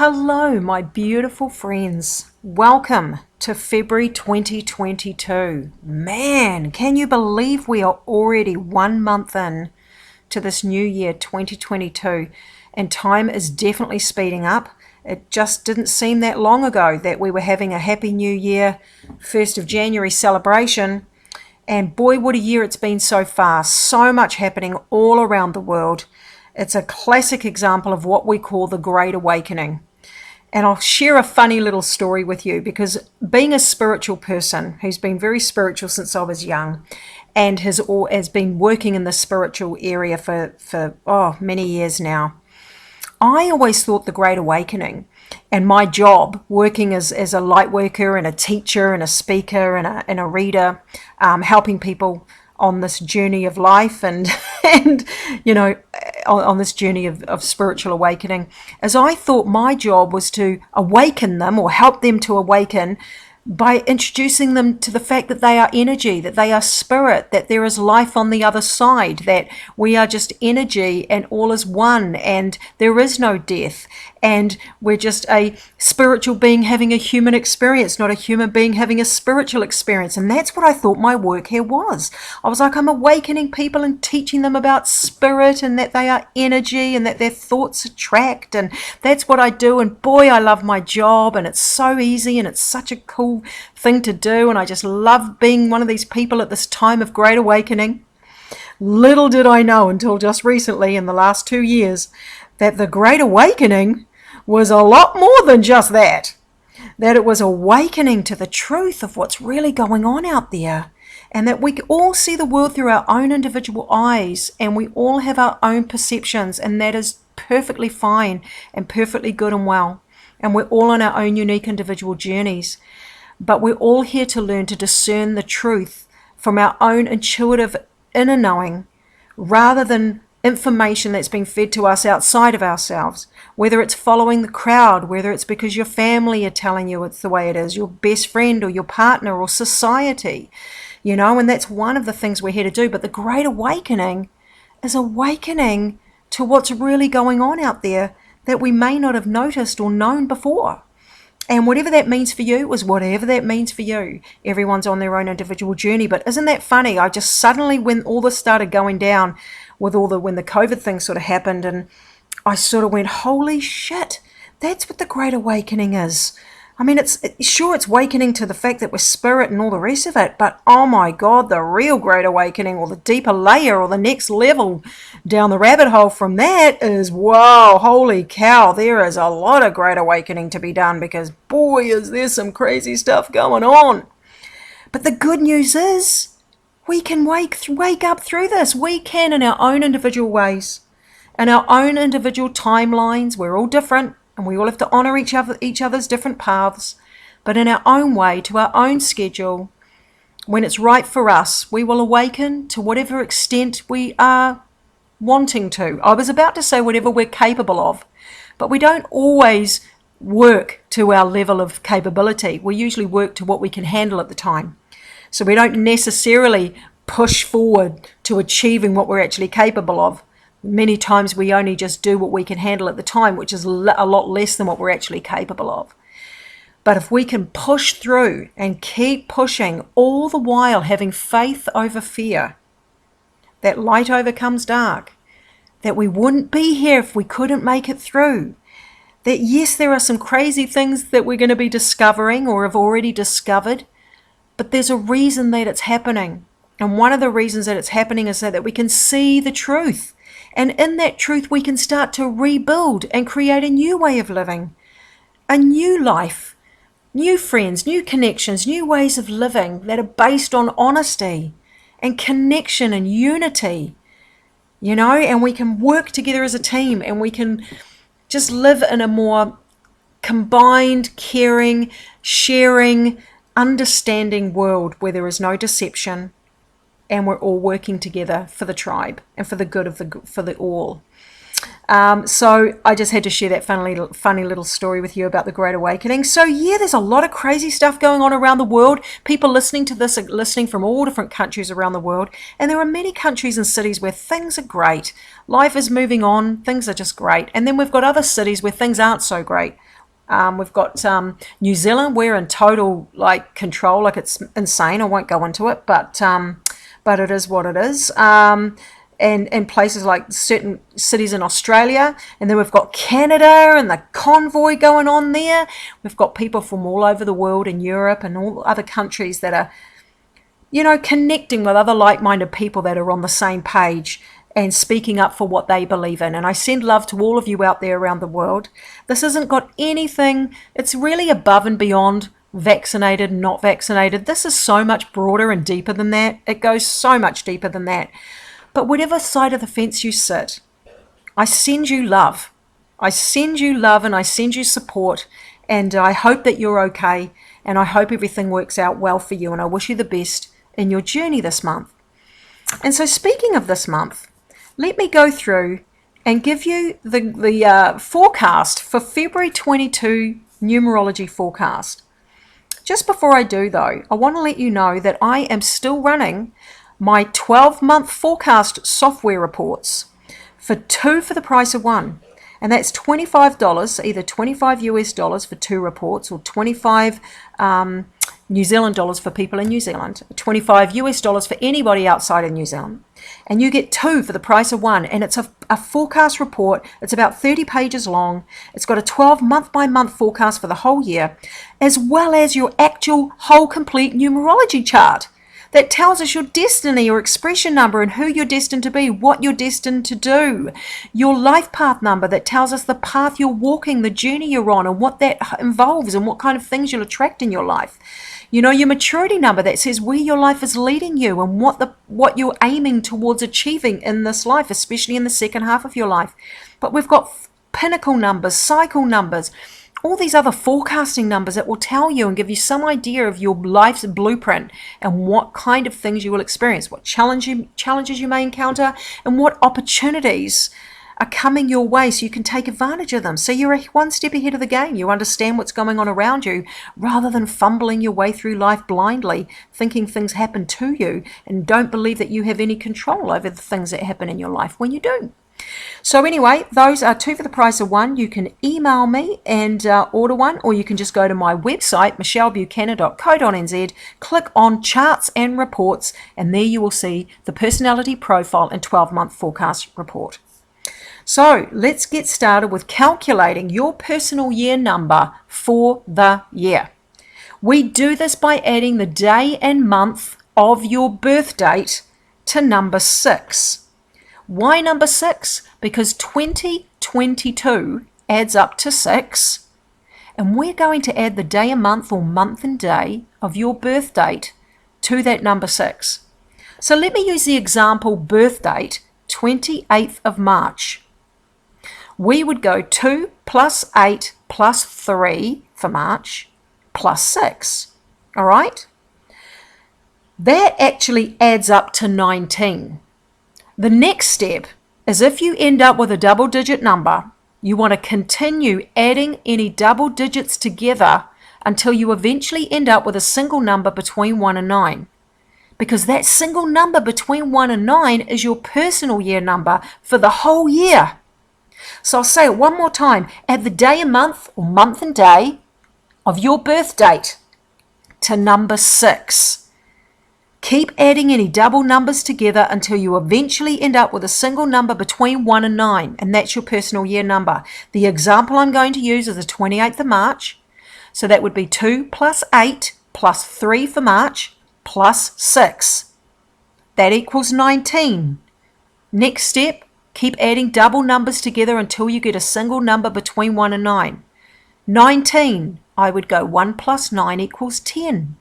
Hello, my beautiful friends. Welcome to February 2022. Man, can you believe we are already 1 month in to this new year 2022, and time is definitely speeding up. It just didn't seem that long ago that we were having a Happy New Year 1st of January celebration, and boy, what a year it's been so far. So much happening all around the world. It's a classic example of what we call the Great Awakening. And I'll share a funny little story with you, because being a spiritual person who's been very spiritual since I was young and has been working in the spiritual area for many years now, I always thought the Great Awakening and my job working as a light worker and a teacher and a speaker and a reader, helping people on this journey of life and on this journey of spiritual awakening, as I thought my job was to awaken them or help them to awaken by introducing them to the fact that they are energy, that they are spirit, that there is life on the other side, that we are just energy and all is one and there is no death. And we're just a spiritual being having a human experience, not a human being having a spiritual experience. And that's what I thought my work here was. I was like, I'm awakening people and teaching them about spirit and that they are energy and that their thoughts attract. And that's what I do. And boy, I love my job, and it's so easy and it's such a cool thing to do. And I just love being one of these people at this time of great awakening. Little did I know until just recently, in the last 2 years, that the Great Awakening was a lot more than just that. That it was awakening to the truth of what's really going on out there, and that we all see the world through our own individual eyes, and we all have our own perceptions, and that is perfectly fine and perfectly good and well. And we're all on our own unique individual journeys, but we're all here to learn to discern the truth from our own intuitive inner knowing, rather than information that's been fed to us outside of ourselves, whether it's following the crowd, whether it's because your family are telling you it's the way it is, your best friend or your partner or society, and that's one of the things we're here to do. But the Great Awakening is awakening to what's really going on out there that we may not have noticed or known before. And whatever that means for you is whatever that means for you. Everyone's on their own individual journey. But isn't that funny? I just suddenly, when all this started going down, when the COVID thing sort of happened, and I sort of went, holy shit, that's what the Great Awakening is. I mean, it's awakening to the fact that we're spirit and all the rest of it, but oh my God, the real Great Awakening, or the deeper layer, or the next level down the rabbit hole from that is, whoa, holy cow, there is a lot of Great Awakening to be done, because boy, is there some crazy stuff going on. But the good news is, we can wake up through this. We can, in our own individual ways, in our own individual timelines. We're all different, and we all have to honor each other's different paths. But in our own way, to our own schedule, when it's right for us, we will awaken to whatever extent we are wanting to. I was about to say whatever we're capable of, but we don't always work to our level of capability. We usually work to what we can handle at the time. So we don't necessarily push forward to achieving what we're actually capable of. Many times we only just do what we can handle at the time, which is a lot less than what we're actually capable of. But if we can push through and keep pushing, all the while having faith over fear, that light overcomes dark, that we wouldn't be here if we couldn't make it through, that yes, there are some crazy things that we're going to be discovering or have already discovered, but there's a reason that it's happening. And one of the reasons that it's happening is so that we can see the truth. And in that truth, we can start to rebuild and create a new way of living, a new life, new friends, new connections, new ways of living that are based on honesty and connection and unity, and we can work together as a team, and we can just live in a more combined, caring, sharing, understanding world where there is no deception, and we're all working together for the tribe and for the good of for the all. So I just had to share that funny little story with you about the Great Awakening. So yeah, there's a lot of crazy stuff going on around the world. People listening to this are listening from all different countries around the world. And there are many countries and cities where things are great. Life is moving on. Things are just great. And then we've got other cities where things aren't so great. We've got New Zealand. We're in total control. It's insane. I won't go into it, but it is what it is. And places like certain cities in Australia. And then we've got Canada and the convoy going on there. We've got people from all over the world in Europe and all other countries that are, connecting with other like-minded people that are on the same page and speaking up for what they believe in. And I send love to all of you out there around the world. This hasn't got anything, it's really above and beyond vaccinated, not vaccinated. This is so much broader and deeper than that. It goes so much deeper than that. But whatever side of the fence you sit, I send you love. I send you love and I send you support. And I hope that you're okay. And I hope everything works out well for you. And I wish you the best in your journey this month. And so speaking of this month, let me go through and give you the forecast for February 22 numerology forecast. Just before I do though, I want to let you know that I am still running my 12-month forecast software reports for 2 for the price of 1. And that's $25, either 25 US dollars for 2 reports or 25 New Zealand dollars for people in New Zealand, 25 US dollars for anybody outside of New Zealand. And you get 2 for the price of 1. And it's a forecast report. It's about 30 pages long. It's got a 12 month-by-month forecast for the whole year, as well as your actual whole complete numerology chart that tells us your destiny, your expression number, and who you're destined to be, what you're destined to do. Your life path number that tells us the path you're walking, the journey you're on, and what that involves and what kind of things you'll attract in your life. Your maturity number that says where your life is leading you and what you're aiming towards achieving in this life, especially in the second half of your life. But we've got pinnacle numbers, cycle numbers, all these other forecasting numbers that will tell you and give you some idea of your life's blueprint and what kind of things you will experience, what challenges you may encounter, and what opportunities are coming your way so you can take advantage of them. So you're one step ahead of the game. You understand what's going on around you rather than fumbling your way through life blindly, thinking things happen to you and don't believe that you have any control over the things that happen in your life when you do. So anyway, those are 2 for the price of 1. You can email me and order one, or you can just go to my website, michellebuchanan.co.nz, click on charts and reports, and there you will see the personality profile and 12-month forecast report. So let's get started with calculating your personal year number for the year. We do this by adding the day and month of your birth date to number 6. Why number 6? Because 2022 adds up to 6, and we're going to add the day and month or month and day of your birth date to that number 6. So let me use the example birth date, 28th of March. We would go 2 plus 8 plus 3 for March plus 6. All right? That actually adds up to 19. The next step is if you end up with a double-digit number, you want to continue adding any double digits together until you eventually end up with a single number between 1 and 9. Because that single number between 1 and 9 is your personal year number for the whole year. So I'll say it one more time. Add the day and month or month and day of your birth date to number 6. Keep adding any double numbers together until you eventually end up with a single number between 1 and 9, and that's your personal year number. The example I'm going to use is the 28th of March. So that would be 2 plus 8 plus 3 for March plus 6. That equals 19. Next step, keep adding double numbers together until you get a single number between 1 and 9. 19, I would go 1 plus 9 equals 10.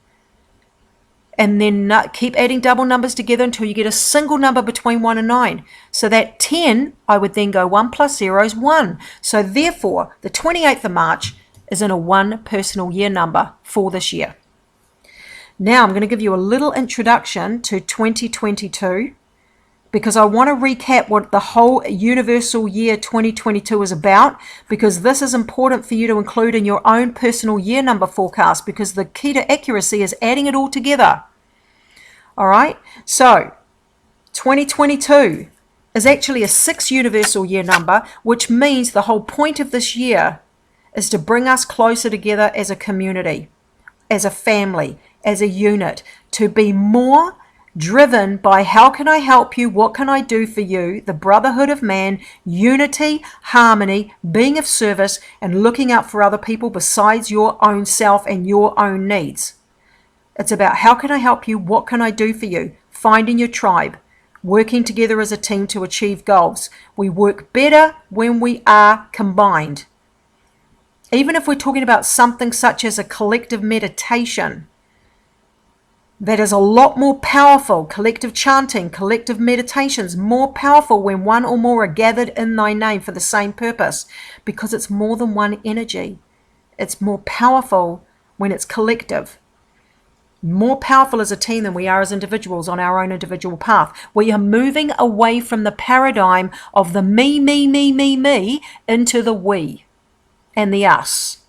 And then keep adding double numbers together until you get a single number between 1 and 9. So that 10, I would then go 1 plus 0 is 1. So therefore, the 28th of March is in a 1 personal year number for this year. Now I'm going to give you a little introduction to 2022 because I want to recap what the whole universal year 2022 is about, because this is important for you to include in your own personal year number forecast, because the key to accuracy is adding it all together. All right, so 2022 is actually a 6 universal year number, which means the whole point of this year is to bring us closer together as a community, as a family, as a unit, to be more driven by how can I help you, what can I do for you, the brotherhood of man, unity, harmony, being of service, and looking out for other people besides your own self and your own needs. It's about how can I help you, what can I do for you, finding your tribe, working together as a team to achieve goals. We work better when we are combined. Even if we're talking about something such as a collective meditation, that is a lot more powerful. Collective chanting, collective meditations, more powerful when one or more are gathered in thy name for the same purpose, because it's more than one energy. It's more powerful when it's collective. More powerful as a team than we are as individuals on our own individual path. We are moving away from the paradigm of the me, me, me, me, me into the we and the us.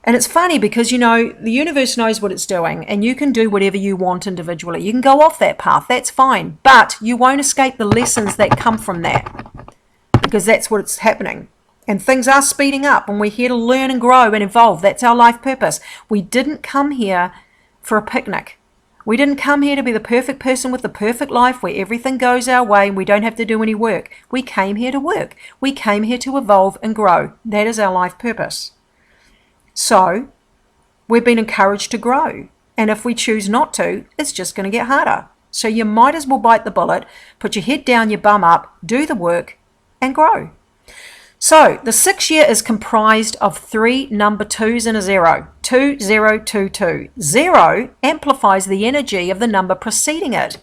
And it's funny because, you know, the universe knows what it's doing, and you can do whatever you want individually. You can go off that path, that's fine, but you won't escape the lessons that come from that, because that's what's happening. And things are speeding up, and we're here to learn and grow and evolve. That's our life purpose. We didn't come here for a picnic. We didn't come here to be the perfect person with the perfect life where everything goes our way and we don't have to do any work. We came here to work. We came here to evolve and grow. That is our life purpose. So we've been encouraged to grow. And if we choose not to, it's just going to get harder. So you might as well bite the bullet, put your head down, your bum up, do the work, and grow. So the 6 year is comprised of 3 number 2s and a 0. 2, 0, 2, 2. 0 amplifies the energy of the number preceding it.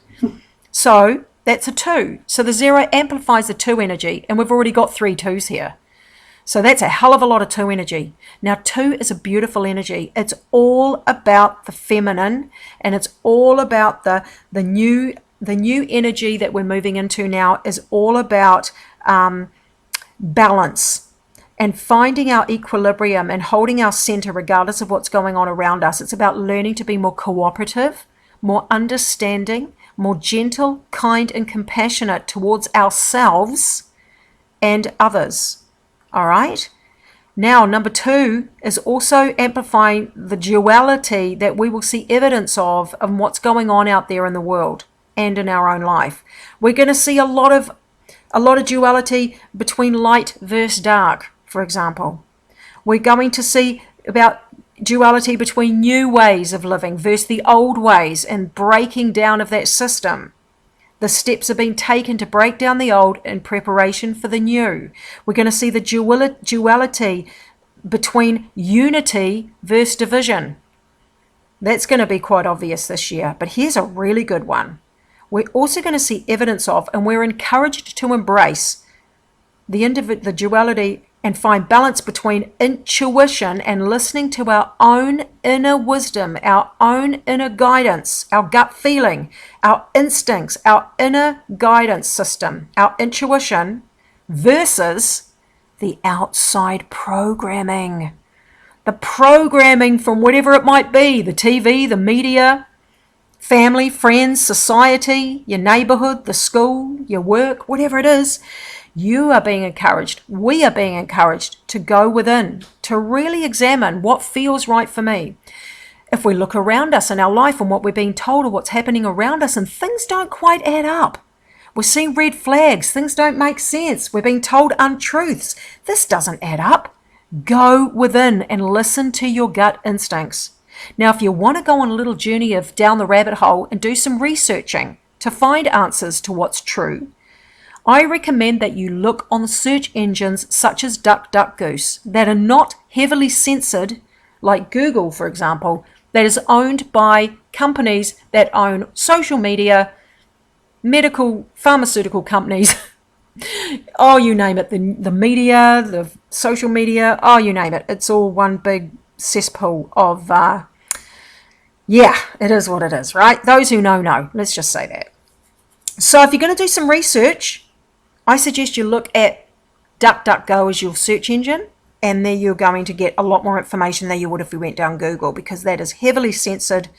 So that's a 2. So the 0 amplifies the 2 energy, and we've already got 3 2s here. So that's a hell of a lot of 2 energy. Now 2 is a beautiful energy. It's all about the feminine, and it's all about the new energy that we're moving into now is all about balance and finding our equilibrium and holding our center regardless of what's going on around us. It's about learning to be more cooperative, more understanding, more gentle, kind, and compassionate towards ourselves and others. All right. Now, number 2 is also amplifying the duality that we will see evidence of what's going on out there in the world and in our own life. We're going to see a lot of duality between light versus dark, for example. We're going to see about duality between new ways of living versus the old ways and breaking down of that system. The steps are being taken to break down the old in preparation for the new. We're going to see the duality between unity versus division. That's going to be quite obvious this year, but here's a really good one. We're also going to see evidence of, and we're encouraged to embrace the duality and find balance between intuition and listening to our own inner wisdom, our own inner guidance, our gut feeling, our instincts, our inner guidance system, our intuition versus the outside programming. The programming from whatever it might be, the TV, the media, family, friends, society, your neighborhood, the school, your work, whatever it is. You are being encouraged, we are being encouraged to go within, to really examine what feels right for me. If we look around us in our life and what we're being told or what's happening around us and things don't quite add up, we're seeing red flags, things don't make sense, we're being told untruths, this doesn't add up. Go within and listen to your gut instincts. Now, if you want to go on a little journey of down the rabbit hole and do some researching to find answers to what's true, I recommend that you look on search engines such as DuckDuckGoose that are not heavily censored, like Google, for example, that is owned by companies that own social media, medical, pharmaceutical companies, oh, you name it, the media, the social media, oh, you name it. It's all one big cesspool of, yeah, it is what it is, right? Those who know, know. Let's just say that. So if you're going to do some research, I suggest you look at DuckDuckGo as your search engine, and there you're going to get a lot more information than you would if you went down Google, because that is heavily censored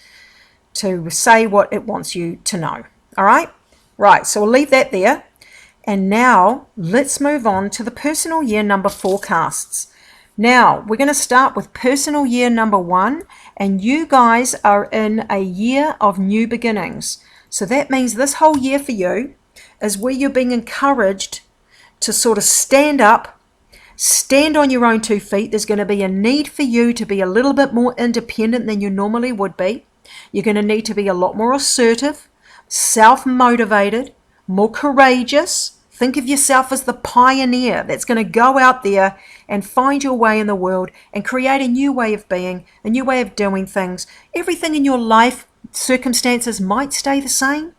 to say what it wants you to know. All right? Right, so we'll leave that there. And now let's move on to the personal year number forecasts. Now, we're going to start with personal year number 1, and you guys are in a year of new beginnings. So that means this whole year for you is where you're being encouraged to sort of stand up, stand on your own 2 feet. There's going to be a need for you to be a little bit more independent than you normally would be. You're going to need to be a lot more assertive, self-motivated, more courageous. Think of yourself as the pioneer that's going to go out there and find your way in the world and create a new way of being, a new way of doing things. Everything in your life, circumstances might stay the same,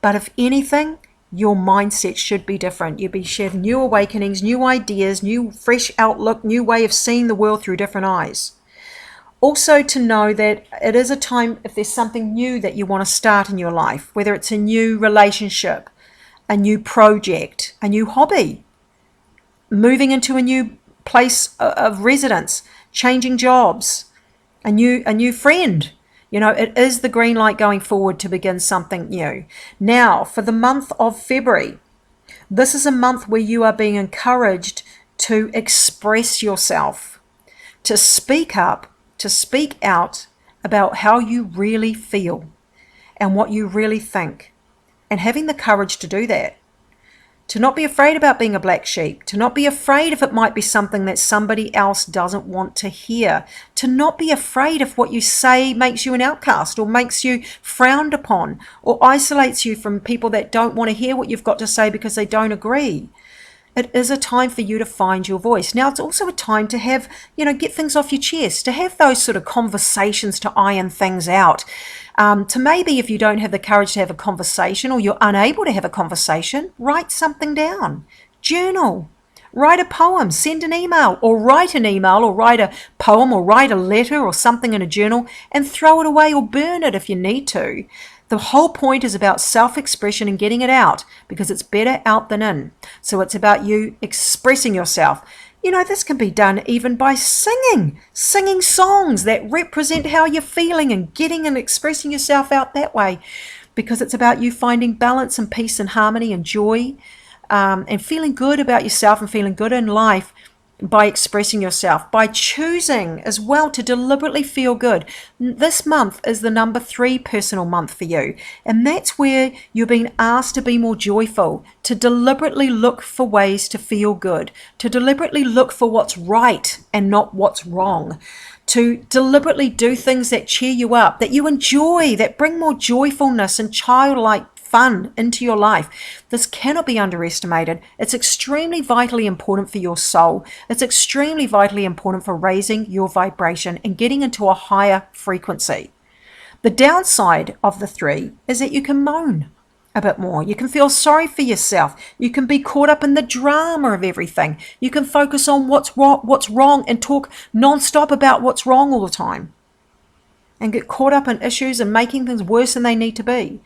but if anything, your mindset should be different. You should have new awakenings, new ideas, new fresh outlook, new way of seeing the world through different eyes. Also to know that it is a time, if there's something new that you want to start in your life, whether it's a new relationship, a new project, a new hobby, moving into a new place of residence, changing jobs, a new friend. You know, it is the green light going forward to begin something new. Now, for the month of February, this is a month where you are being encouraged to express yourself, to speak up, to speak out about how you really feel and what you really think, and having the courage to do that. To not be afraid about being a black sheep, to not be afraid if it might be something that somebody else doesn't want to hear, to not be afraid if what you say makes you an outcast or makes you frowned upon or isolates you from people that don't want to hear what you've got to say because they don't agree. It is a time for you to find your voice. Now, it's also a time to have, get things off your chest, to have those sort of conversations, to iron things out. To maybe, if you don't have the courage to have a conversation or you're unable to have a conversation, write something down, journal, write a poem, send an email, or write an email, or write a poem, or write a letter or something in a journal and throw it away or burn it if you need to. The whole point is about self-expression and getting it out, because it's better out than in. So it's about you expressing yourself. This can be done even by singing songs that represent how you're feeling and getting and expressing yourself out that way, because it's about you finding balance and peace and harmony and joy, and feeling good about yourself and feeling good in life by expressing yourself, by choosing as well to deliberately feel good. This month is the number 3 personal month for you, and that's where you're being asked to be more joyful, to deliberately look for ways to feel good, to deliberately look for what's right and not what's wrong, to deliberately do things that cheer you up, that you enjoy, that bring more joyfulness and childlike fun into your life. This cannot be underestimated. It's extremely vitally important for your soul. It's extremely vitally important for raising your vibration and getting into a higher frequency. The downside of the 3 is that you can moan a bit more. You can feel sorry for yourself. You can be caught up in the drama of everything. You can focus on what's wrong and talk non-stop about what's wrong all the time, and get caught up in issues and making things worse than they need to be,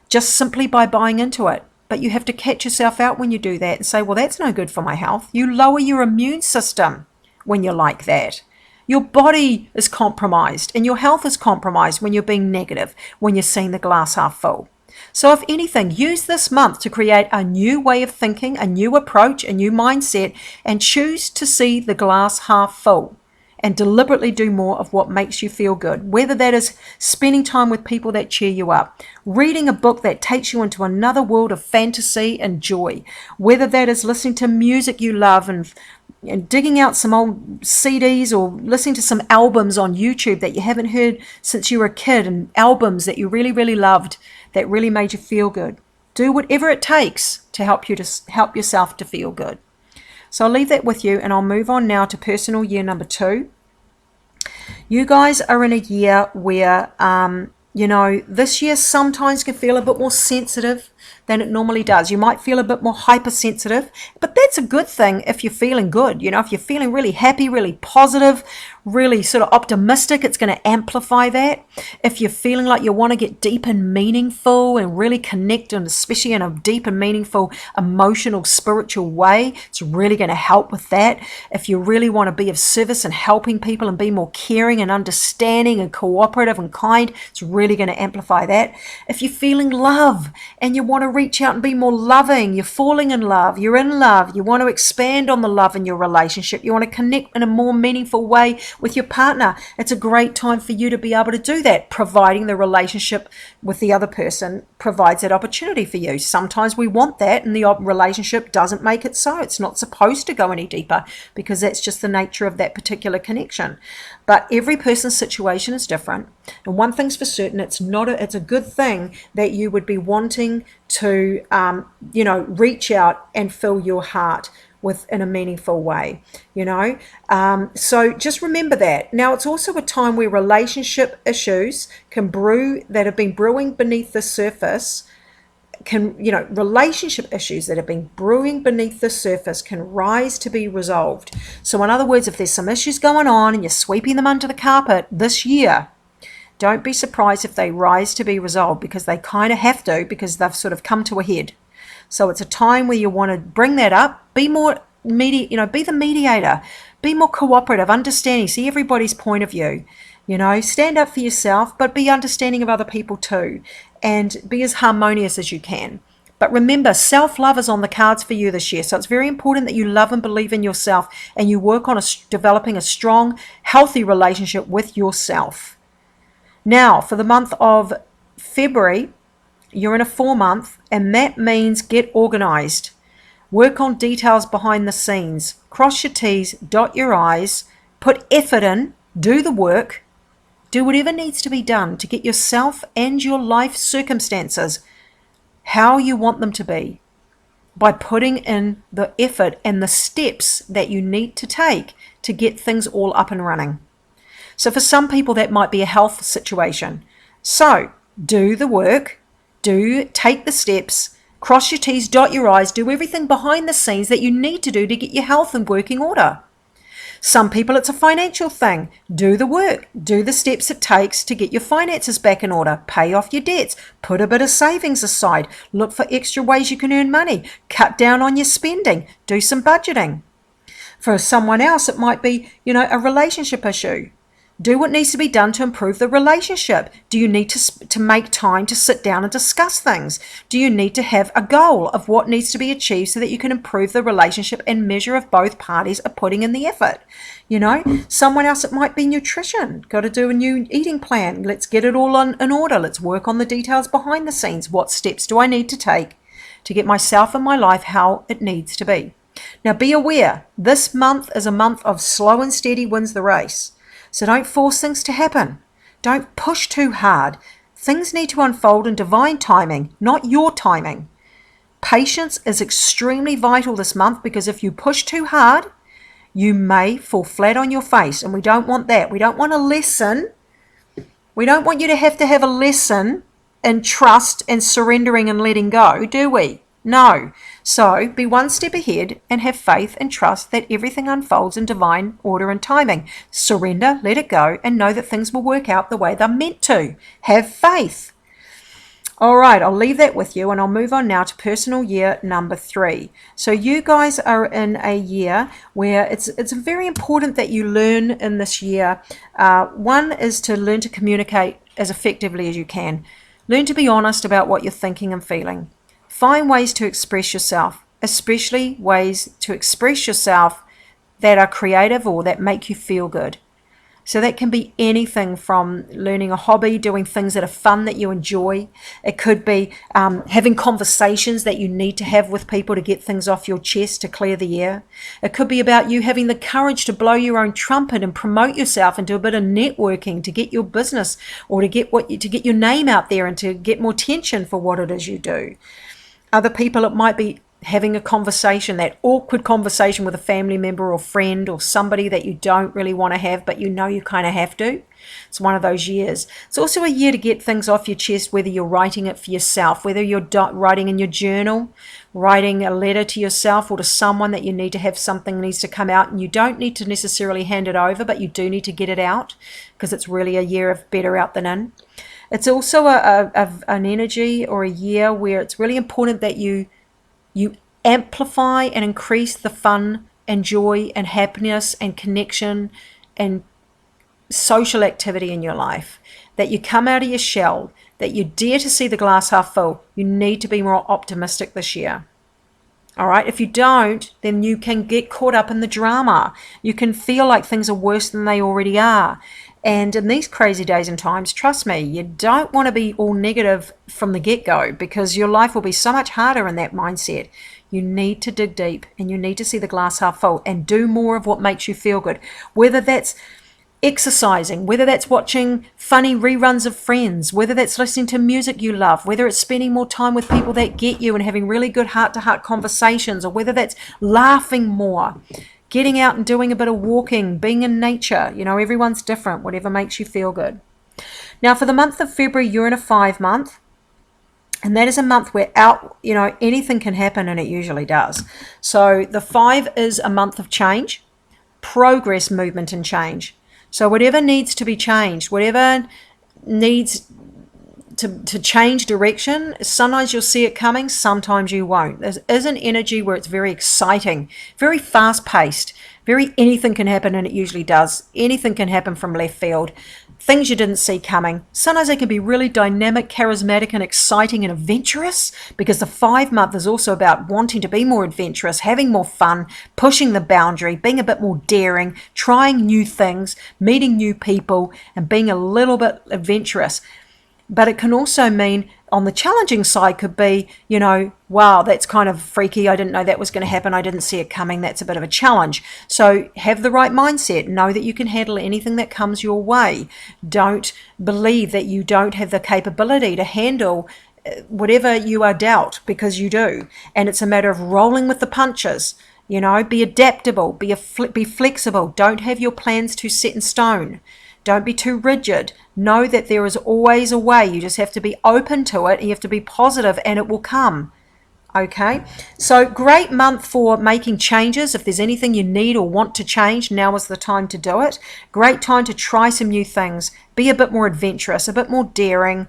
just simply by buying into it. But you have to catch yourself out when you do that and say, well, that's no good for my health. You lower your immune system when you're like that. Your body is compromised and your health is compromised when you're being negative, when you're seeing the glass half full. So if anything, use this month to create a new way of thinking, a new approach, a new mindset, and choose to see the glass half full, and deliberately do more of what makes you feel good, whether that is spending time with people that cheer you up, reading a book that takes you into another world of fantasy and joy, whether that is listening to music you love and digging out some old CDs, or listening to some albums on YouTube that you haven't heard since you were a kid, and albums that you really, really loved that really made you feel good. Do whatever it takes to help yourself to feel good. So I'll leave that with you, and I'll move on now to personal year number 2. You guys are in a year where, this year sometimes can feel a bit more sensitive. than it normally does. You might feel a bit more hypersensitive, but that's a good thing if you're feeling good. If you're feeling really happy, really positive, really sort of optimistic, it's going to amplify that. If you're feeling like you want to get deep and meaningful and really connect, and especially in a deep and meaningful, emotional, spiritual way, it's really going to help with that. If you really want to be of service and helping people and be more caring and understanding and cooperative and kind, it's really going to amplify that. If you're feeling love and you want to reach out and be more loving, you're falling in love, you're in love, you want to expand on the love in your relationship, you want to connect in a more meaningful way with your partner, it's a great time for you to be able to do that, providing the relationship with the other person provides that opportunity for you. Sometimes we want that and the relationship doesn't make it so. It's not supposed to go any deeper because that's just the nature of that particular connection. But every person's situation is different. And one thing's for certain, it's a good thing that you would be wanting to, reach out and fill your heart in a meaningful way, so just remember that. Now, it's also a time where relationship issues that have been brewing beneath the surface relationship issues that have been brewing beneath the surface can rise to be resolved. So in other words, if there's some issues going on and you're sweeping them under the carpet this year, don't be surprised if they rise to be resolved, because they kind of have to, because they've sort of come to a head. So it's a time where you want to bring that up, be more be the mediator, be more cooperative, understanding, see everybody's point of view, stand up for yourself, but be understanding of other people too, and be as harmonious as you can. But remember, self-love is on the cards for you this year. So it's very important that you love and believe in yourself and you work on developing a strong, healthy relationship with yourself. Now, for the month of February, you're in a 4-month, and that means get organized. Work on details behind the scenes. Cross your T's, dot your I's, put effort in, do the work, do whatever needs to be done to get yourself and your life circumstances how you want them to be, by putting in the effort and the steps that you need to take to get things all up and running. So for some people, that might be a health situation. So do the work. Take the steps, cross your T's, dot your I's, do everything behind the scenes that you need to do to get your health in working order. Some people, it's a financial thing. Do the work, do the steps it takes to get your finances back in order, pay off your debts, put a bit of savings aside, look for extra ways you can earn money, cut down on your spending, do some budgeting. For someone else, it might be, a relationship issue. Do what needs to be done to improve the relationship. Do you need to make time to sit down and discuss things? Do you need to have a goal of what needs to be achieved so that you can improve the relationship and measure if both parties are putting in the effort? Someone else, it might be nutrition. Got to do a new eating plan. Let's get it all in order. Let's work on the details behind the scenes. What steps do I need to take to get myself and my life how it needs to be? Now, be aware, this month is a month of slow and steady wins the race. So don't force things to happen. Don't push too hard. Things need to unfold in divine timing, not your timing. Patience is extremely vital this month, because if you push too hard, you may fall flat on your face, and we don't want that. We don't want a lesson. We don't want you to have a lesson in trust and surrendering and letting go, do we? No. So be one step ahead and have faith and trust that everything unfolds in divine order and timing. Surrender, let it go, and know that things will work out the way they're meant to. Have faith. All right, I'll leave that with you, and I'll move on now to personal year number 3. So you guys are in a year where it's very important that you learn in this year. One is to learn to communicate as effectively as you can. Learn to be honest about what you're thinking and feeling. Find ways to express yourself, especially ways to express yourself that are creative or that make you feel good. So that can be anything from learning a hobby, doing things that are fun that you enjoy. It could be having conversations that you need to have with people to get things off your chest to clear the air. It could be about you having the courage to blow your own trumpet and promote yourself and do a bit of networking to get your business or to get your name out there and to get more attention for what it is you do. Other people, it might be having a conversation, that awkward conversation with a family member or friend or somebody that you don't really want to have, but you know you kind of have to. It's one of those years. It's also a year to get things off your chest, whether you're writing it for yourself, whether you're writing in your journal, writing a letter to yourself or to someone that you need to have something needs to come out, and you don't need to necessarily hand it over, but you do need to get it out because it's really a year of better out than in. It's also an energy or a year where it's really important that you amplify and increase the fun and joy and happiness and connection and social activity in your life, that you come out of your shell, that you dare to see the glass half full. You need to be more optimistic this year. All right, if you don't, then you can get caught up in the drama. You can feel like things are worse than they already are. And in these crazy days and times, trust me, you don't want to be all negative from the get-go, because your life will be so much harder in that mindset. You need to dig deep and you need to see the glass half full and do more of what makes you feel good. Whether that's exercising, whether that's watching funny reruns of Friends, whether that's listening to music you love, whether it's spending more time with people that get you and having really good heart-to-heart conversations, or whether that's laughing more, getting out and doing a bit of walking, being in nature. You know, everyone's different, whatever makes you feel good. Now, for the month of February, you're in a 5 month. And that is a month where anything can happen, and it usually does. So the 5 is a month of change, progress, movement, and change. So whatever needs to be changed, whatever needs to change direction, sometimes you'll see it coming, sometimes you won't. There is an energy where it's very exciting, very fast-paced, very anything can happen, and it usually does. Anything can happen from left field. Things you didn't see coming. Sometimes they can be really dynamic, charismatic, and exciting and adventurous, because the 5 month is also about wanting to be more adventurous, having more fun, pushing the boundary, being a bit more daring, trying new things, meeting new people, and being a little bit adventurous. But it can also mean, on the challenging side, could be, wow, that's kind of freaky. I didn't know that was going to happen. I didn't see it coming. That's a bit of a challenge. So have the right mindset. Know that you can handle anything that comes your way. Don't believe that you don't have the capability to handle whatever you are dealt, because you do. And it's a matter of rolling with the punches. Be adaptable, be flexible. Don't have your plans too set in stone. Don't be too rigid. Know that there is always a way. You just have to be open to it. And you have to be positive, and it will come. Okay? So great month for making changes. If there's anything you need or want to change, now is the time to do it. Great time to try some new things. Be a bit more adventurous, a bit more daring.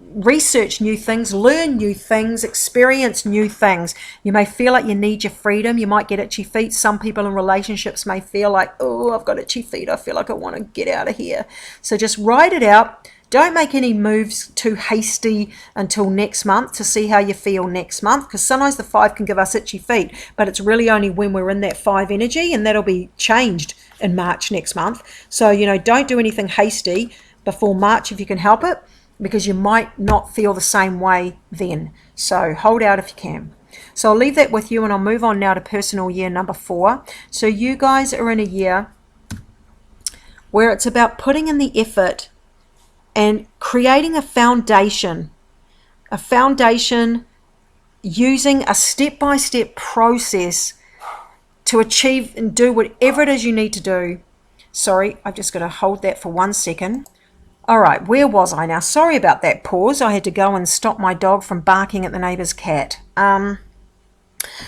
Research new things, learn new things, experience new things. You may feel like you need your freedom. You might get itchy feet. Some people in relationships may feel like, oh, I've got itchy feet. I feel like I want to get out of here. So just write it out. Don't make any moves too hasty until next month to see how you feel next month, because sometimes the 5 can give us itchy feet, but it's really only when we're in that 5 energy, and that'll be changed in March next month. So, don't do anything hasty before March if you can help it, because you might not feel the same way then. So hold out if you can. So I'll leave that with you, and I'll move on now to personal year number 4. So you guys are in a year where it's about putting in the effort and creating a foundation using a step-by-step process to achieve and do whatever it is you need to do. Sorry, I've just got to hold that for 1 second. All right, where was I now? Sorry about that pause. I had to go and stop my dog from barking at the neighbour's cat.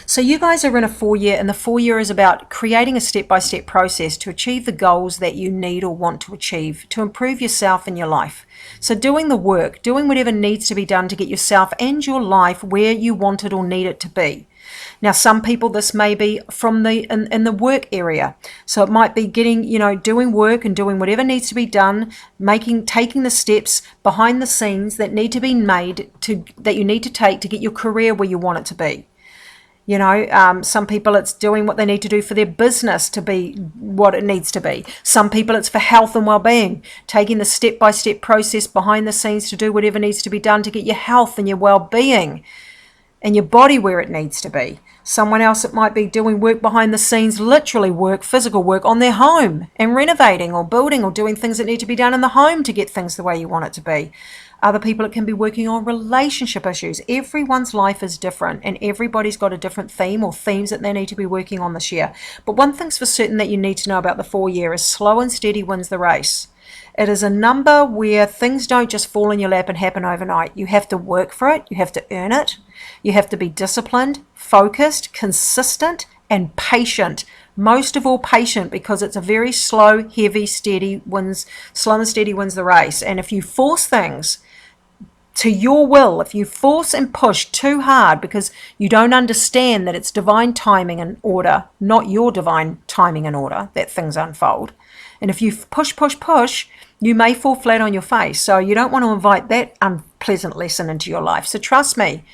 So you guys are in a 4 year, and the 4 year is about creating a step-by-step process to achieve the goals that you need or want to achieve, to improve yourself and your life. So doing the work, doing whatever needs to be done to get yourself and your life where you want it or need it to be. Now, some people, this may be from in the work area. So it might be getting, doing work and doing whatever needs to be done, taking the steps behind the scenes that need to be made that you need to take to get your career where you want it to be. Some people it's doing what they need to do for their business to be what it needs to be. Some people it's for health and well-being, taking the step-by-step process behind the scenes to do whatever needs to be done to get your health and your well-being. and your body where it needs to be. Someone else, it might be doing work behind the scenes, literally work, physical work on their home and renovating or building or doing things that need to be done in the home to get things the way you want it to be. Other people, it can be working on relationship issues. Everyone's life is different and everybody's got a different theme or themes that they need to be working on this year. But one thing's for certain that you need to know about the 4-year is slow and steady wins the race. It is a number where things don't just fall in your lap and happen overnight. You have to work for it. You have to earn it. You have to be disciplined, focused, consistent, and patient. Most of all, patient, because it's a very slow and steady wins the race. And if you force things to your will, if you force and push too hard because you don't understand that it's divine timing and order, not your divine timing and order, that things unfold. And if you push, you may fall flat on your face. So you don't want to invite that unpleasant lesson into your life. So trust me,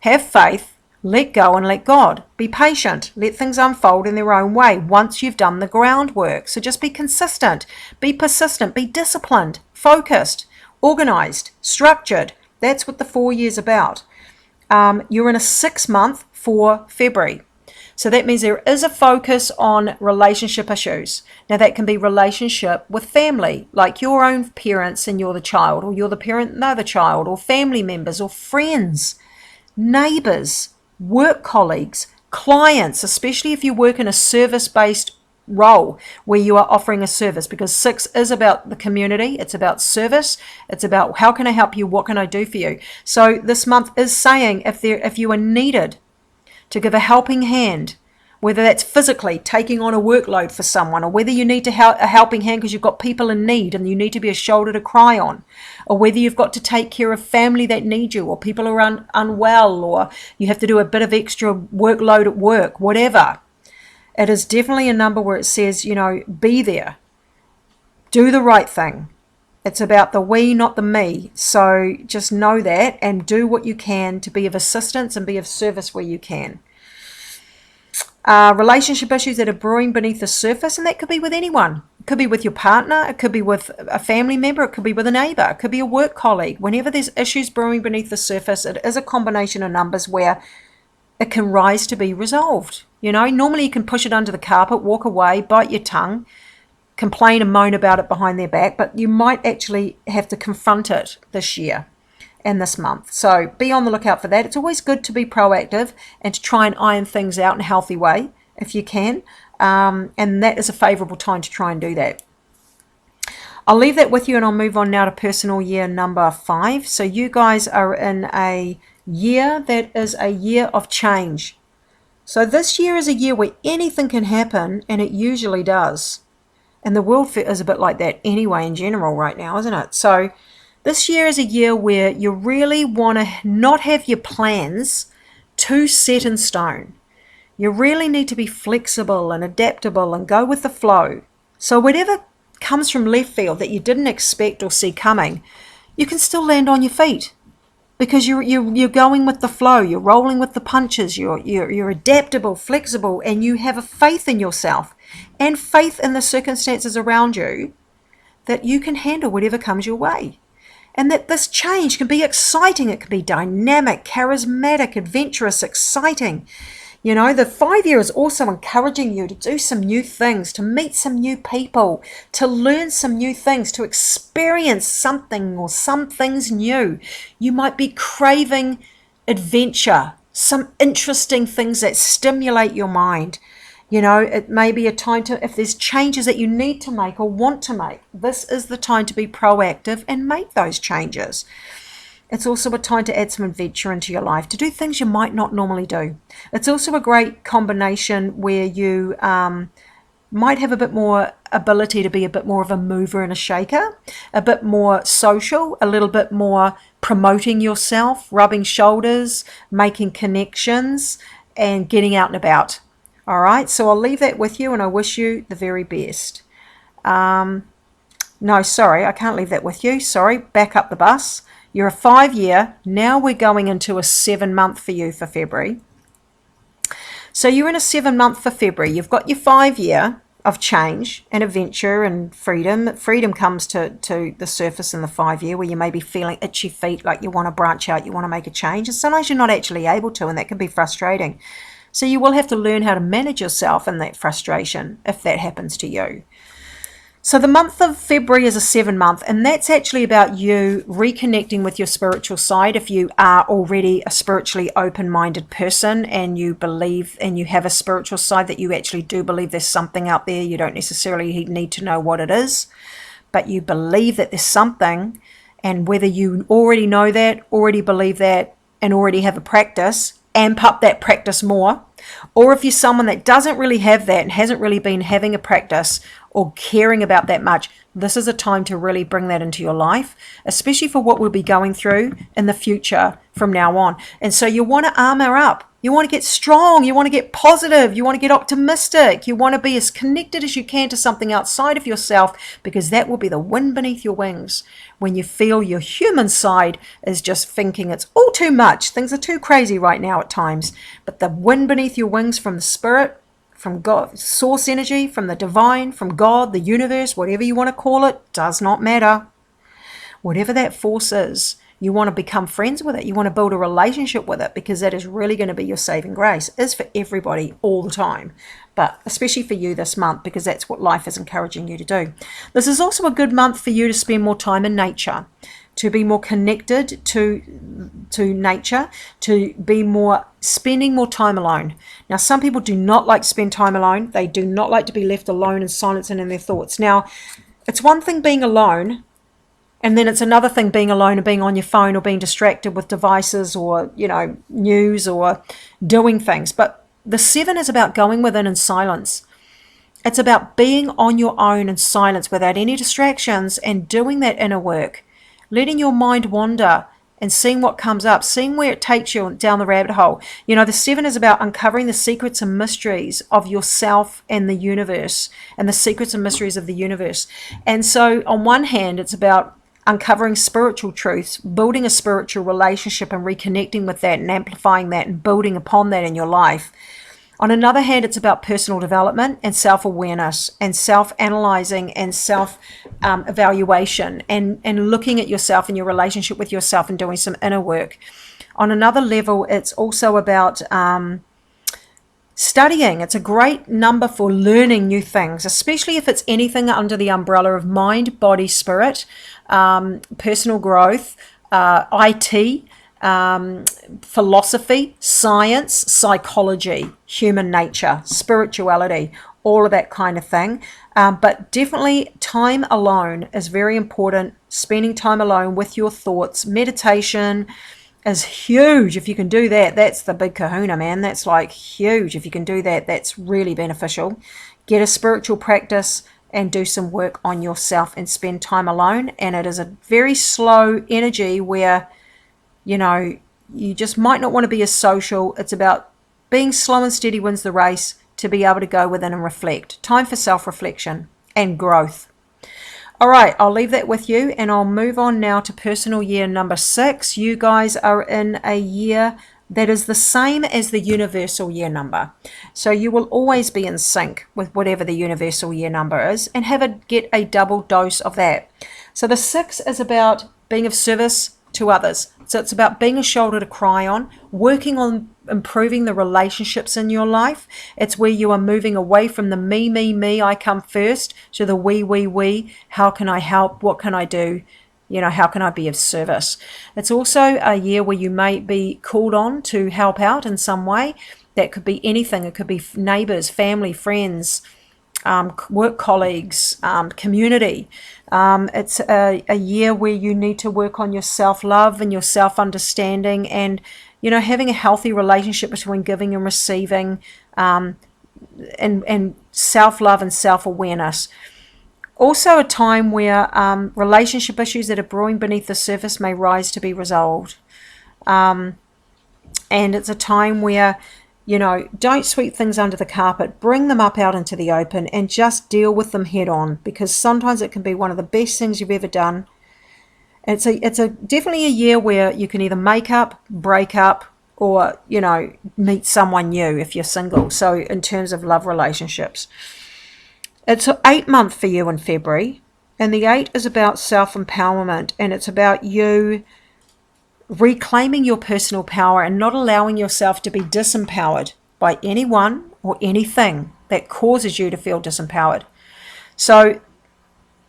have faith, let go and let God. Be patient. Let things unfold in their own way once you've done the groundwork. So just be consistent, be persistent, be disciplined, focused, organized, structured. That's what the 4 year's about. You're in a 6-month for February. So that means there is a focus on relationship issues. Now that can be relationship with family, like your own parents and you're the child, or you're the parent and they're the child, or family members, or friends, neighbors, work colleagues, clients, especially if you work in a service-based role where you are offering a service, because 6 is about the community, it's about service, it's about how can I help you, what can I do for you. So this month is saying if you are needed to give a helping hand, whether that's physically taking on a workload for someone, or whether you need to a helping hand because you've got people in need and you need to be a shoulder to cry on, or whether you've got to take care of family that need you, or people are unwell, or you have to do a bit of extra workload at work, whatever. It is definitely a number where it says, be there, do the right thing. It's about the we, not the me. So just know that and do what you can to be of assistance and be of service where you can. Relationship issues that are brewing beneath the surface, and that could be with anyone. It could be with your partner, it could be with a family member, it could be with a neighbor, it could be a work colleague. Whenever there's issues brewing beneath the surface, it is a combination of numbers where it can rise to be resolved. Normally you can push it under the carpet, walk away, bite your tongue, complain and moan about it behind their back, but you might actually have to confront it this year and this month. So be on the lookout for that. It's always good to be proactive and to try and iron things out in a healthy way if you can. And that is a favorable time to try and do that. I'll leave that with you and I'll move on now to personal year number 5. So you guys are in a year that is a year of change. So this year is a year where anything can happen, and it usually does. And the world is a bit like that anyway in general right now, isn't it? So this year is a year where you really want to not have your plans too set in stone. You really need to be flexible and adaptable and go with the flow. So whatever comes from left field that you didn't expect or see coming, you can still land on your feet because you're going with the flow. You're rolling with the punches. You're adaptable, flexible, and you have a faith in yourself and faith in the circumstances around you that you can handle whatever comes your way. And that this change can be exciting. It can be dynamic, charismatic, adventurous, exciting. The 5 year is also encouraging you to do some new things, to meet some new people, to learn some new things, to experience something or some things new. You might be craving adventure, some interesting things that stimulate your mind. It may be a time to, if there's changes that you need to make or want to make, this is the time to be proactive and make those changes. It's also a time to add some adventure into your life, to do things you might not normally do. It's also a great combination where you might have a bit more ability to be a bit more of a mover and a shaker, a bit more social, a little bit more promoting yourself, rubbing shoulders, making connections, and getting out and about. All right, so I'll leave that with you and I wish you the very best. No, sorry, I can't leave that with you. Sorry, back up the bus. You're a 5 year. Now we're going into a 7 month for you for February. So you're in a 7 month for February. You've got your 5 year. of change and adventure and freedom. Freedom comes to the surface in the 5-year, where you may be feeling itchy feet, like you want to branch out, you want to make a change, and sometimes you're not actually able to, and that can be frustrating. So you will have to learn how to manage yourself in that frustration if that happens to you. So the month of February is a 7 month, and that's actually about you reconnecting with your spiritual side. If you are already a spiritually open-minded person and you believe and you have a spiritual side, that you actually do believe there's something out there, you don't necessarily need to know what it is, but you believe that there's something, and whether you already know that, already believe that, and already have a practice, amp up that practice more. Or if you're someone that doesn't really have that and hasn't really been having a practice or caring about that much, this is a time to really bring that into your life, especially for what we'll be going through in the future from now on. And so you want to armor up. You want to get strong. You want to get positive. You want to get optimistic. You want to be as connected as you can to something outside of yourself, because that will be the wind beneath your wings when you feel your human side is just thinking it's all too much. Things are too crazy right now at times. But the wind beneath your wings from the spirit, from God, source energy, from the divine, from God, the universe, whatever you want to call it, does not matter. Whatever that force is, you want to become friends with it. You want to build a relationship with it, because that is really going to be your saving grace. It is for everybody all the time, but especially for you this month, because that's what life is encouraging you to do. This is also a good month for you to spend more time in nature, to be more connected to nature, to be spending more time alone. Now, some people do not like to spend time alone. They do not like to be left alone in silence and in their thoughts. Now, it's one thing being alone, and then it's another thing being alone and being on your phone or being distracted with devices or, news or doing things. But the 7 is about going within in silence. It's about being on your own in silence without any distractions and doing that inner work, letting your mind wander and seeing what comes up, seeing where it takes you down the rabbit hole. The 7 is about uncovering the secrets and mysteries of yourself and the universe, and the secrets and mysteries of the universe. And so on one hand, it's about uncovering spiritual truths, building a spiritual relationship and reconnecting with that and amplifying that and building upon that in your life. On another hand, it's about personal development and self-awareness and self-analyzing and self-evaluation and looking at yourself and your relationship with yourself and doing some inner work. On another level, it's also about studying. It's a great number for learning new things, especially if it's anything under the umbrella of mind, body, spirit, personal growth, IT, philosophy, science, psychology, human nature, spirituality, all of that kind of thing. But definitely time alone is very important. Spending time alone with your thoughts, meditation is huge. If you can do that, that's the big kahuna, man. That's like huge. If you can do that, that's really beneficial. Get a spiritual practice and do some work on yourself and spend time alone. And it is a very slow energy where, you just might not want to be as social. It's about being slow and steady wins the race, to be able to go within and reflect. Time for self-reflection and growth. All right, I'll leave that with you, and I'll move on now to personal year number 6. You guys are in a year that is the same as the universal year number. So you will always be in sync with whatever the universal year number is, and get a double dose of that. So the 6 is about being of service to others. So it's about being a shoulder to cry on, working on improving the relationships in your life. It's where you are moving away from the me, I come first, to the we. How can I help? What can I do? How can I be of service? It's also a year where you may be called on to help out in some way. That could be anything. It could be neighbors, family, friends, work colleagues, community. It's a year where you need to work on your self-love and your self-understanding, and having a healthy relationship between giving and receiving, and self-love and self-awareness. Also a time where relationship issues that are brewing beneath the surface may rise to be resolved. And it's a time where don't sweep things under the carpet. Bring them up out into the open and just deal with them head on, because sometimes it can be one of the best things you've ever done. It's definitely a year where you can either make up, break up, or, meet someone new if you're single. So in terms of love relationships. It's an 8 month for you in February, and the 8 is about self-empowerment, and it's about you reclaiming your personal power and not allowing yourself to be disempowered by anyone or anything that causes you to feel disempowered. So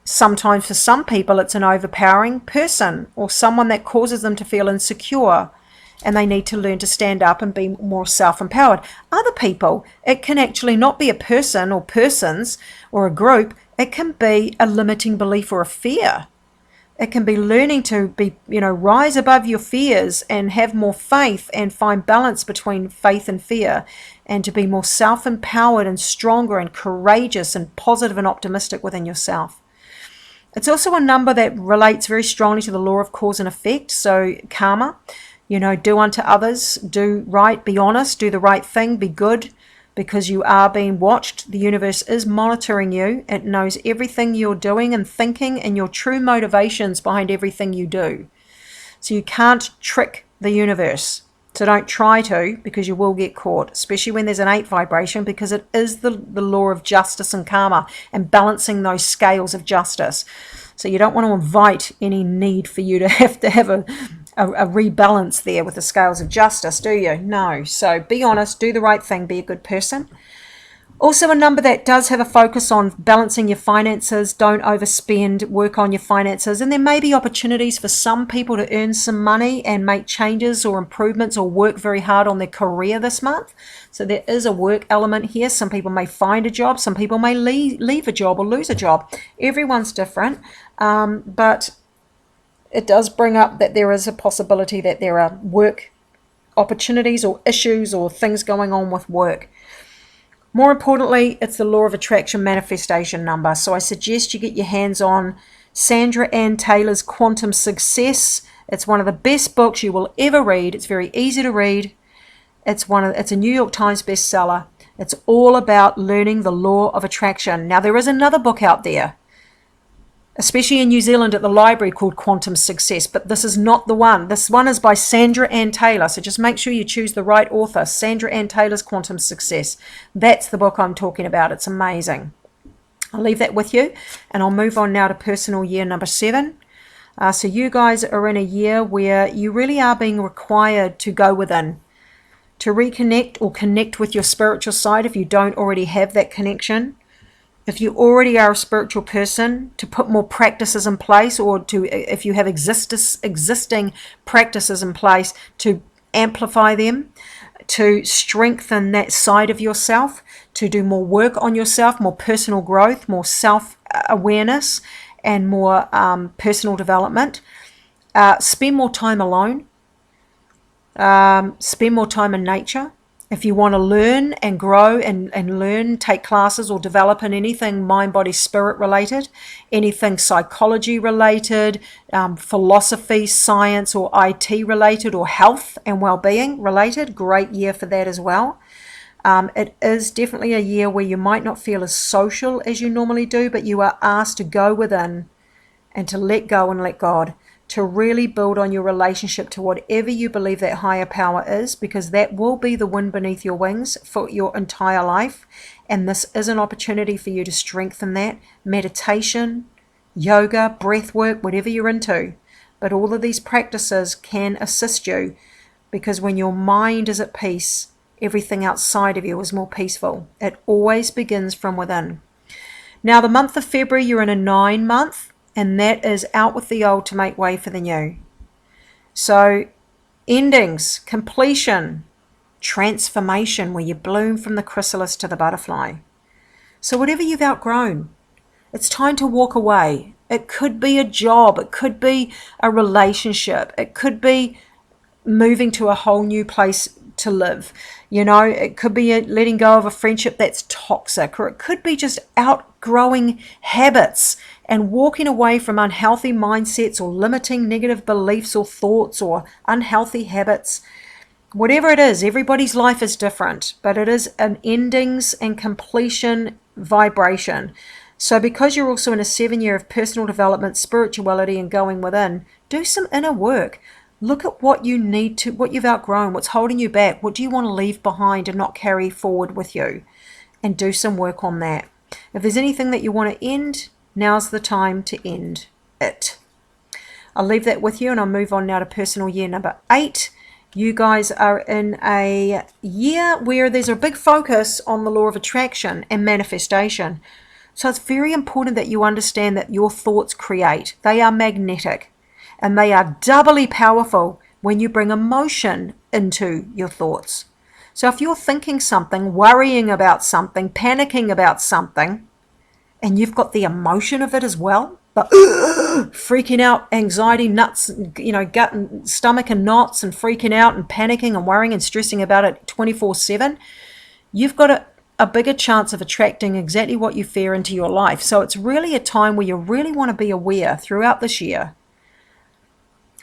sometimes for some people it's an overpowering person or someone that causes them to feel insecure, and they need to learn to stand up and be more self-empowered. Other people, it can actually not be a person or persons or a group. It can be a limiting belief or a fear. It can be learning to be, rise above your fears and have more faith and find balance between faith and fear, and to be more self-empowered and stronger and courageous and positive and optimistic within yourself. It's also a number that relates very strongly to the law of cause and effect. So karma, do unto others, do right, be honest, do the right thing, be good, because you are being watched. The universe is monitoring you. It knows everything you're doing and thinking and your true motivations behind everything you do. So you can't trick the universe. So don't try to, because you will get caught, especially when there's an 8 vibration, because it is the law of justice and karma and balancing those scales of justice. So you don't want to invite any need for you to have a rebalance there with the scales of justice, do you? No. So be honest, do the right thing, be a good person. Also a number that does have a focus on balancing your finances. Don't overspend, work on your finances. And there may be opportunities for some people to earn some money and make changes or improvements or work very hard on their career this month. So there is a work element here. Some people may find a job. Some people may leave a job or lose a job. Everyone's different. But it does bring up that there is a possibility that there are work opportunities or issues or things going on with work. More importantly, it's the law of attraction manifestation number. So I suggest you get your hands on Sandra Ann Taylor's Quantum Success. It's one of the best books you will ever read. It's very easy to read. It's a New York Times bestseller. It's all about learning the law of attraction. Now, there is another book out there, especially in New Zealand at the library, called Quantum Success, but this is not the one. This one is by Sandra Ann Taylor, so just make sure you choose the right author. Sandra Ann Taylor's Quantum Success. That's the book I'm talking about. It's amazing. I'll leave that with you, and I'll move on now to personal year number 7. So you guys are in a year where you really are being required to go within, to reconnect or connect with your spiritual side if you don't already have that connection. If you already are a spiritual person, to put more practices in place, or to, if you have existing practices in place, to amplify them, to strengthen that side of yourself, to do more work on yourself, more personal growth, more self-awareness, and more personal development. Spend more time alone. Spend more time in nature. If you want to learn and grow and learn, take classes or develop in anything mind, body, spirit related, anything psychology related, philosophy, science or IT related, or health and well-being related, great year for that as well. It is definitely a year where you might not feel as social as you normally do, but you are asked to go within and to let go and let God, to really build on your relationship to whatever you believe that higher power is, because that will be the wind beneath your wings for your entire life. And this is an opportunity for you to strengthen that. Meditation, yoga, breath work, whatever you're into. But all of these practices can assist you, because when your mind is at peace, everything outside of you is more peaceful. It always begins from within. Now, the month of February, you're in a 9 month. And that is out with the old to make way for the new. So endings, completion, transformation, where you bloom from the chrysalis to the butterfly. So whatever you've outgrown, it's time to walk away. It could be a job. It could be a relationship. It could be moving to a whole new place to live. It could be letting go of a friendship that's toxic, or it could be just outgrowing habits and walking away from unhealthy mindsets or limiting negative beliefs or thoughts or unhealthy habits. Whatever it is, everybody's life is different, but it is an endings and completion vibration. So because you're also in a 7-year of personal development, spirituality, and going within, do some inner work. Look at what you need to, what you've outgrown, what's holding you back, what do you want to leave behind and not carry forward with you, and do some work on that. If there's anything that you want to end, now's the time to end it. I'll leave that with you, and I'll move on now to personal year number 8. You guys are in a year where there's a big focus on the law of attraction and manifestation. So it's very important that you understand that your thoughts create. They are magnetic, and they are doubly powerful when you bring emotion into your thoughts. So if you're thinking something, worrying about something, panicking about something, and you've got the emotion of it as well, but freaking out, anxiety, nuts, gut and stomach and knots, and freaking out and panicking and worrying and stressing about it 24/7, you've got a bigger chance of attracting exactly what you fear into your life. So it's really a time where you really want to be aware throughout this year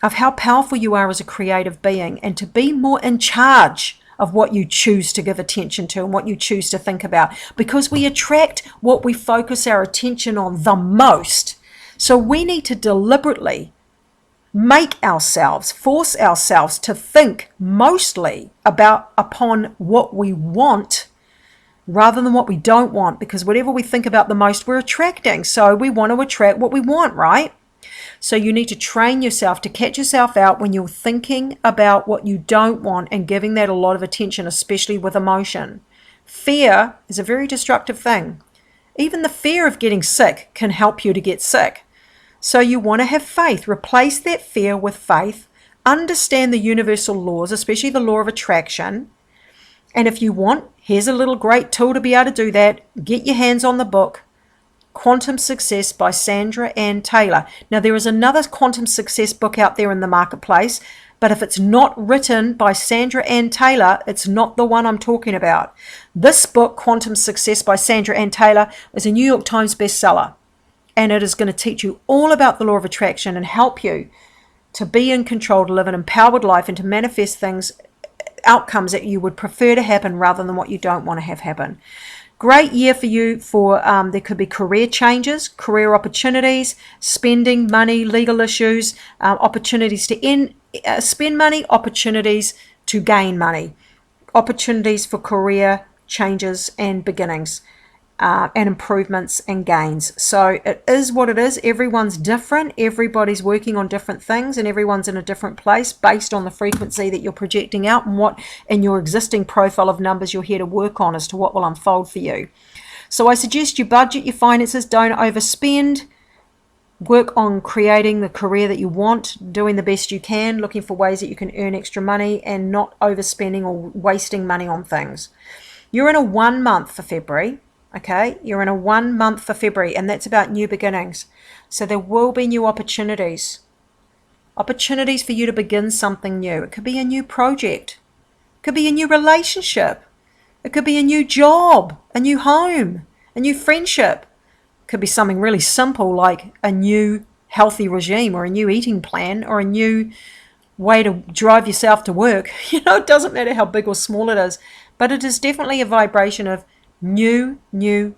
of how powerful you are as a creative being, and to be more in charge of what you choose to give attention to and what you choose to think about, because we attract what we focus our attention on the most. So we need to deliberately force ourselves to think mostly upon what we want rather than what we don't want, because whatever we think about the most, we're attracting. So we want to attract what we want, right? So you need to train yourself to catch yourself out when you're thinking about what you don't want and giving that a lot of attention, especially with emotion. Fear is a very destructive thing. Even the fear of getting sick can help you to get sick. So you want to have faith. Replace that fear with faith. Understand the universal laws, especially the law of attraction. And if you want, here's a little great tool to be able to do that. Get your hands on the book, Quantum Success by Sandra Ann Taylor. Now, there is another quantum success book out there in the marketplace, but if it's not written by Sandra Ann Taylor, it's not the one I'm talking about. This book, Quantum Success by Sandra Ann Taylor, is a New York Times bestseller, and it is going to teach you all about the law of attraction and help you to be in control, to live an empowered life, and to manifest outcomes that you would prefer to happen rather than what you don't want to have happen. Great year for you there could be career changes, career opportunities, spending money, legal issues, opportunities to spend money, opportunities to gain money, opportunities for career changes and beginnings, and improvements and gains. So it is what it is. Everyone's different. Everybody's working on different things, and everyone's in a different place based on the frequency that you're projecting out and what in your existing profile of numbers you're here to work on as to what will unfold for you. So I suggest you budget your finances, don't overspend. Work on creating the career that you want, doing the best you can, looking for ways that you can earn extra money and not overspending or wasting money on things. You're in a 1 month for February. Okay, you're in a 1 month for February, and that's about new beginnings. So there will be new opportunities. Opportunities for you to begin something new. It could be a new project. It could be a new relationship. It could be a new job, a new home, a new friendship. It could be something really simple like a new healthy regime or a new eating plan or a new way to drive yourself to work. It doesn't matter how big or small it is, but it is definitely a vibration of new.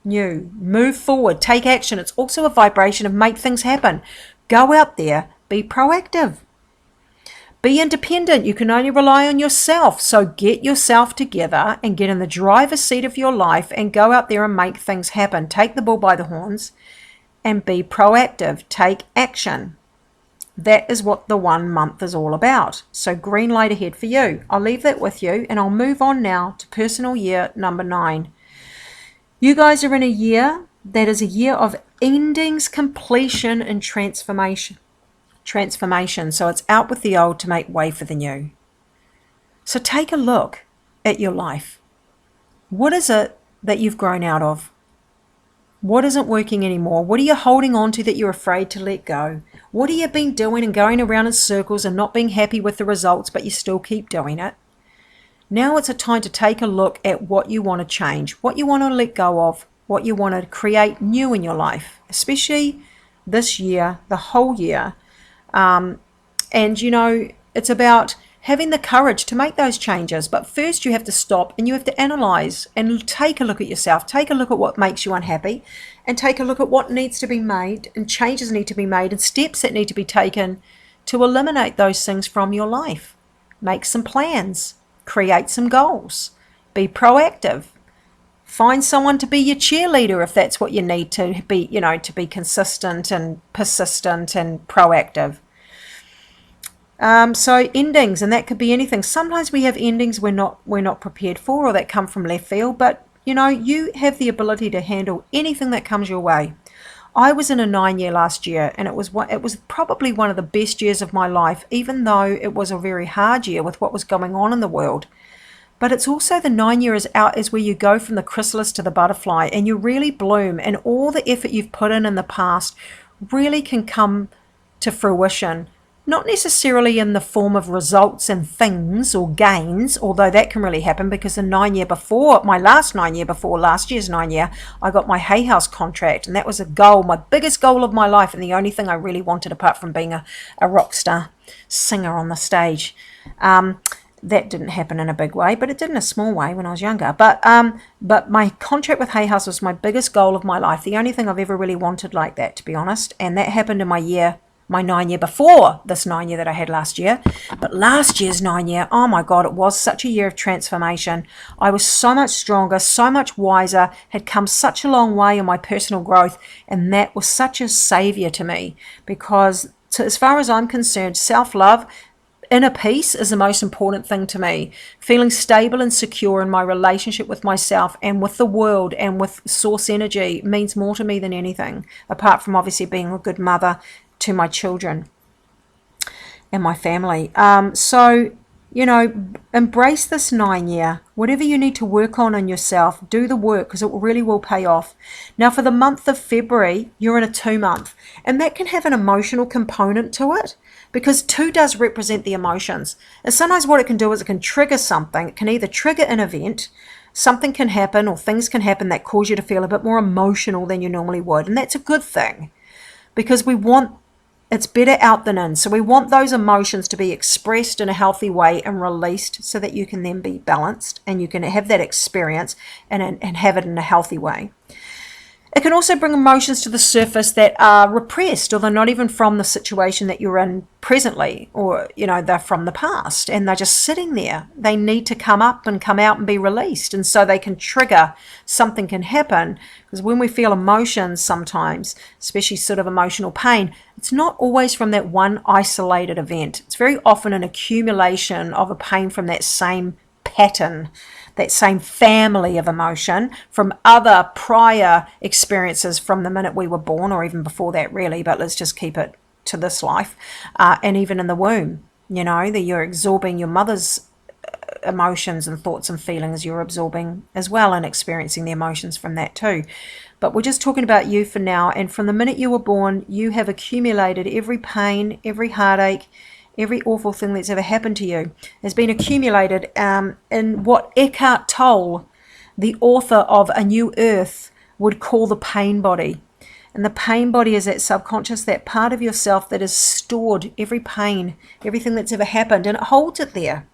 Move forward, take action. It's also a vibration of make things happen. Go out there, be proactive. Be independent. You can only rely on yourself. So get yourself together and get in the driver's seat of your life and go out there and make things happen. Take the bull by the horns and be proactive. Take action. That is what the 1 month is all about. So green light ahead for you. I'll leave that with you, and I'll move on now to personal year number 9. You guys are in a year that is a year of endings, completion, and transformation. So it's out with the old to make way for the new. So take a look at your life. What is it that you've grown out of? What isn't working anymore? What are you holding on to that you're afraid to let go? What have you been doing and going around in circles and not being happy with the results, but you still keep doing it? Now it's a time to take a look at what you want to change, what you want to let go of, what you want to create new in your life, especially this year, the whole year. And it's about having the courage to make those changes. But first you have to stop and you have to analyze and take a look at yourself. Take a look at what makes you unhappy and take a look at what needs to be made and changes need to be made and steps that need to be taken to eliminate those things from your life. Make some plans. Create some goals. Be proactive. Find someone to be your cheerleader if that's what you need to be, to be consistent and persistent and proactive. So endings, and that could be anything. Sometimes we have endings we're not prepared for, or that come from left field, but you have the ability to handle anything that comes your way. I was in a 9-year last year, and it was probably one of the best years of my life, even though it was a very hard year with what was going on in the world. But it's also the 9 year is where you go from the chrysalis to the butterfly, and you really bloom, and all the effort you've put in the past really can come to fruition. Not necessarily in the form of results and things or gains, although that can really happen, because the 9 year before, my last 9 year before last year's 9 year, I got my Hay House contract, and that was a goal, my biggest goal of my life, and the only thing I really wanted apart from being a rock star singer on the stage. That didn't happen in a big way, but it did in a small way when I was younger. But my contract with Hay House was my biggest goal of my life, the only thing I've ever really wanted like that, to be honest, and that happened in my 9 year before this 9 year that I had last year. But last year's 9 year, oh my God, it was such a year of transformation. I was so much stronger, so much wiser, had come such a long way in my personal growth, and that was such a savior to me, because as far as I'm concerned, self-love, inner peace is the most important thing to me. Feeling stable and secure in my relationship with myself and with the world and with source energy means more to me than anything, apart from obviously being a good mother to my children and my family. Embrace this 9 year. Whatever you need to work on in yourself, do the work, because it really will pay off. Now, for the month of February, you're in a 2 month, and that can have an emotional component to it, because 2 does represent the emotions. And sometimes what it can do is it can trigger something. It can either trigger an event, something can happen, or things can happen that cause you to feel a bit more emotional than you normally would. And that's a good thing, because it's better out than in. So we want those emotions to be expressed in a healthy way and released, so that you can then be balanced and you can have that experience and have it in a healthy way. It can also bring emotions to the surface that are repressed, or they're not even from the situation that you're in presently, or, they're from the past, and they're just sitting there. They need to come up and come out and be released. And so they can trigger, something can happen, because when we feel emotions sometimes, especially sort of emotional pain, it's not always from that one isolated event. It's very often an accumulation of a pain from that same pattern, that same family of emotion, from other prior experiences from the minute we were born, or even before that really, but let's just keep it to this life, and even in the womb, that you're absorbing your mother's emotions and thoughts and feelings, you're absorbing as well and experiencing the emotions from that too. But we're just talking about you for now, and from the minute you were born, you have accumulated every pain, every heartache, every awful thing that's ever happened to you has been accumulated in what Eckhart Tolle, the author of A New Earth, would call the pain body. And the pain body is that subconscious, that part of yourself that has stored every pain, everything that's ever happened, and it holds it there.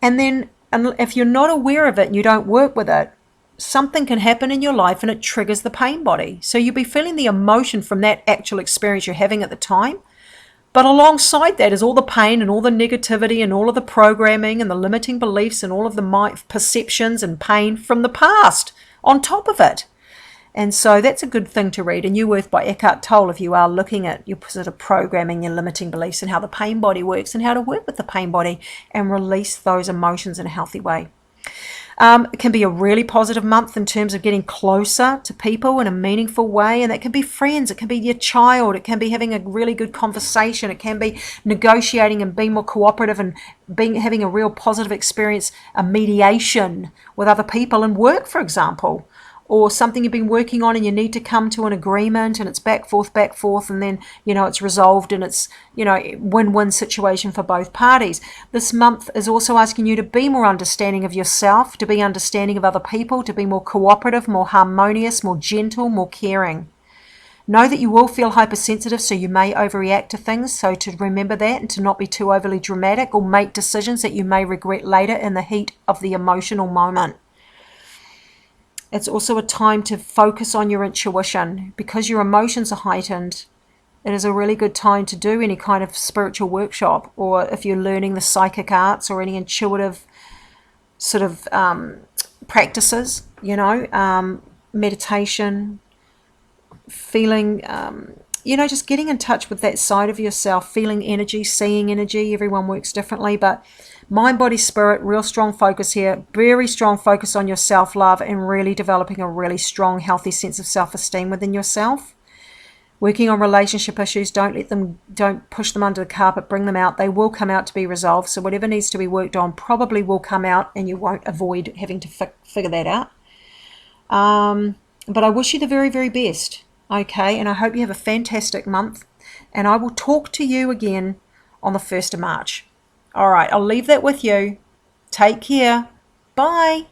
And then if you're not aware of it and you don't work with it, something can happen in your life and it triggers the pain body. So you'll be feeling the emotion from that actual experience you're having at the time. But alongside that is all the pain and all the negativity and all of the programming and the limiting beliefs and all of the perceptions and pain from the past on top of it. And so that's a good thing to read, A New Earth by Eckhart Tolle, if you are looking at your sort of programming, your limiting beliefs, and how the pain body works and how to work with the pain body and release those emotions in a healthy way. It can be a really positive month in terms of getting closer to people in a meaningful way, and that can be friends, it can be your child, it can be having a really good conversation, it can be negotiating and being more cooperative and having a real positive experience, a mediation with other people in work, for example, or something you've been working on and you need to come to an agreement and it's back, forth, and then, it's resolved and it's, win-win situation for both parties. This month is also asking you to be more understanding of yourself, to be understanding of other people, to be more cooperative, more harmonious, more gentle, more caring. Know that you will feel hypersensitive, so you may overreact to things, so to remember that and to not be too overly dramatic or make decisions that you may regret later in the heat of the emotional moment. It's also a time to focus on your intuition. Because your emotions are heightened, it is a really good time to do any kind of spiritual workshop, or if you're learning the psychic arts or any intuitive sort of practices. meditation, feeling, just getting in touch with that side of yourself, feeling energy, seeing energy. Everyone works differently, but mind, body, spirit, real strong focus here, very strong focus on your self-love and really developing a really strong, healthy sense of self-esteem within yourself. Working on relationship issues, don't push them under the carpet, bring them out. They will come out to be resolved. So whatever needs to be worked on probably will come out, and you won't avoid having to figure that out. But I wish you the very, very best. Okay, and I hope you have a fantastic month. And I will talk to you again on the 1st of March. All right, I'll leave that with you. Take care. Bye.